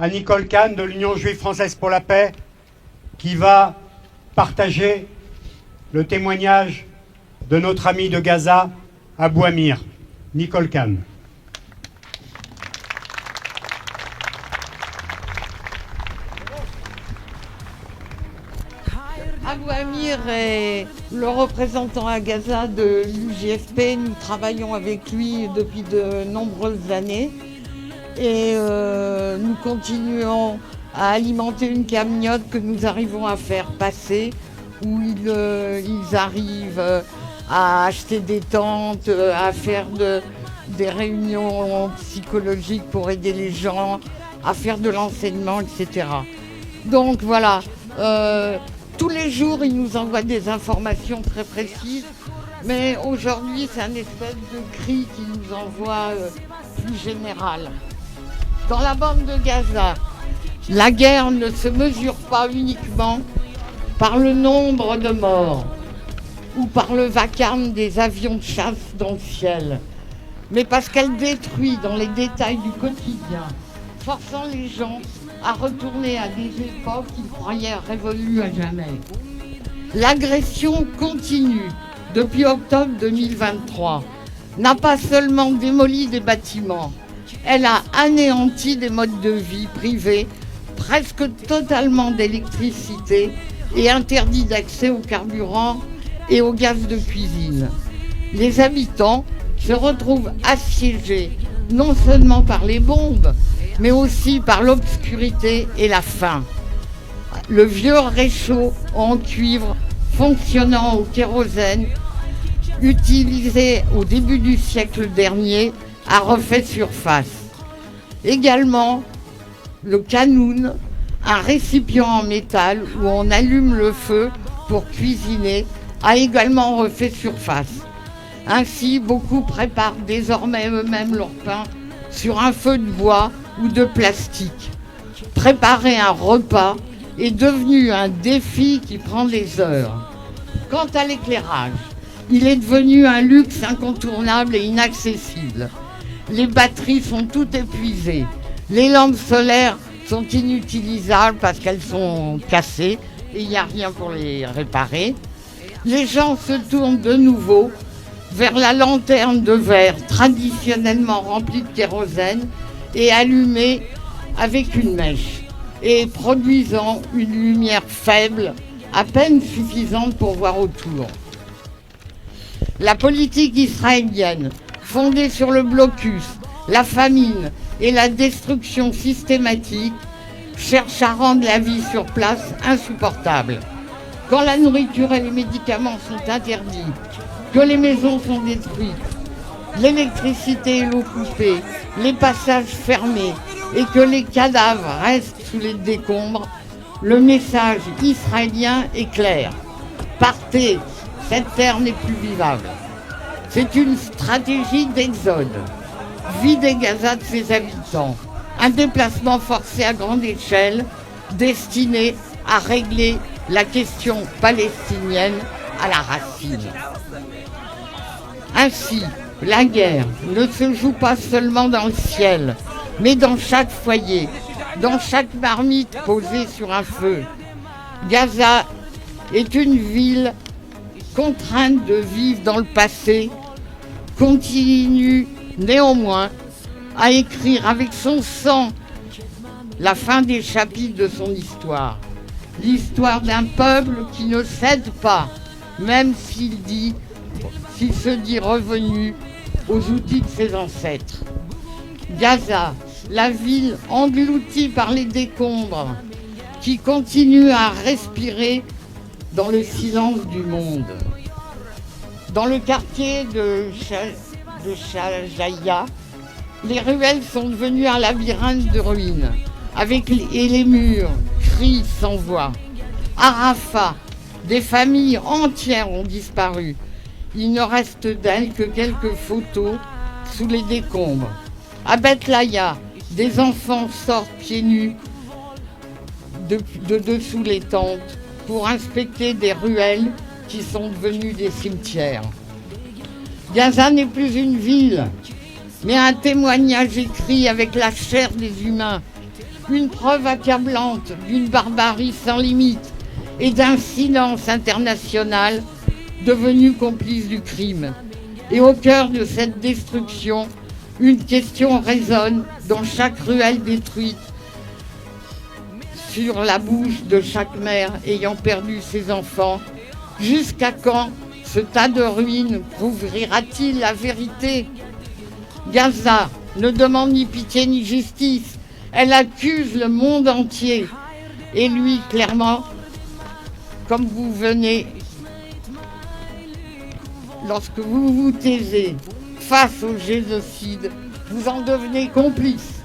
à Nicole Kahn de l'Union juive française pour la paix, qui va partager le témoignage de notre ami de Gaza, Abou Amir. Nicole Kahn. Abou Amir est le représentant à Gaza de l'UJFP. Nous travaillons avec lui depuis de nombreuses années et nous continuons à alimenter une cagnotte que nous arrivons à faire passer où ils arrivent à acheter des tentes, à faire des réunions psychologiques pour aider les gens, à faire de l'enseignement, etc. Donc voilà. Tous les jours, ils nous envoient des informations très précises, mais aujourd'hui, c'est un espèce de cri qui nous envoie plus général. Dans la bande de Gaza, la guerre ne se mesure pas uniquement par le nombre de morts ou par le vacarme des avions de chasse dans le ciel, mais parce qu'elle détruit dans les détails du quotidien, forçant les gens à retourner à des époques qu'ils croyaient révolues à jamais. L'agression continue depuis octobre 2023, n'a pas seulement démoli des bâtiments, elle a anéanti des modes de vie privés, presque totalement d'électricité et interdit d'accès au carburant et au gaz de cuisine. Les habitants se retrouvent assiégés non seulement par les bombes, mais aussi par l'obscurité et la faim. Le vieux réchaud en cuivre fonctionnant au kérosène, utilisé au début du siècle dernier, a refait surface. Également, le canoun, un récipient en métal où on allume le feu pour cuisiner, a également refait surface. Ainsi, beaucoup préparent désormais eux-mêmes leur pain sur un feu de bois ou de plastique. Préparer un repas est devenu un défi qui prend des heures. Quant à l'éclairage, il est devenu un luxe incontournable et inaccessible. Les batteries sont toutes épuisées. Les lampes solaires sont inutilisables parce qu'elles sont cassées et il n'y a rien pour les réparer. Les gens se tournent de nouveau vers la lanterne de verre traditionnellement remplie de kérosène et allumée avec une mèche et produisant une lumière faible, à peine suffisante pour voir autour. La politique israélienne, fondée sur le blocus, la famine et la destruction systématique, cherche à rendre la vie sur place insupportable. Quand la nourriture et les médicaments sont interdits, que les maisons sont détruites, l'électricité et l'eau coupée, les passages fermés et que les cadavres restent sous les décombres, le message israélien est clair. Partez, cette terre n'est plus vivable. C'est une stratégie d'exode. Vider Gaza de ses habitants. Un déplacement forcé à grande échelle destiné à régler la question palestinienne à la racine. Ainsi, la guerre ne se joue pas seulement dans le ciel, mais dans chaque foyer, dans chaque marmite posée sur un feu. Gaza est une ville contrainte de vivre dans le passé, continue néanmoins à écrire avec son sang la fin des chapitres de son histoire. L'histoire d'un peuple qui ne cède pas, même s'il se dit revenu aux outils de ses ancêtres. Gaza, la ville engloutie par les décombres, qui continue à respirer dans le silence du monde. Dans le quartier de Shajaya, les ruelles sont devenues un labyrinthe de ruines, avec les murs crient sans voix. À Rafah, des familles entières ont disparu. Il ne reste d'elles que quelques photos sous les décombres. À Bethlaya, des enfants sortent pieds nus de dessous les tentes pour inspecter des ruelles qui sont devenues des cimetières. Gaza n'est plus une ville, mais un témoignage écrit avec la chair des humains, Une preuve accablante d'une barbarie sans limite et d'un silence international devenu complice du crime. Et au cœur de cette destruction, une question résonne dans chaque ruelle détruite, sur la bouche de chaque mère ayant perdu ses enfants. Jusqu'à quand ce tas de ruines couvrira-t-il la vérité? Gaza ne demande ni pitié ni justice. Elle accuse le monde entier. Et lui, clairement, comme vous venez, lorsque vous vous taisez face au génocide, vous en devenez complice.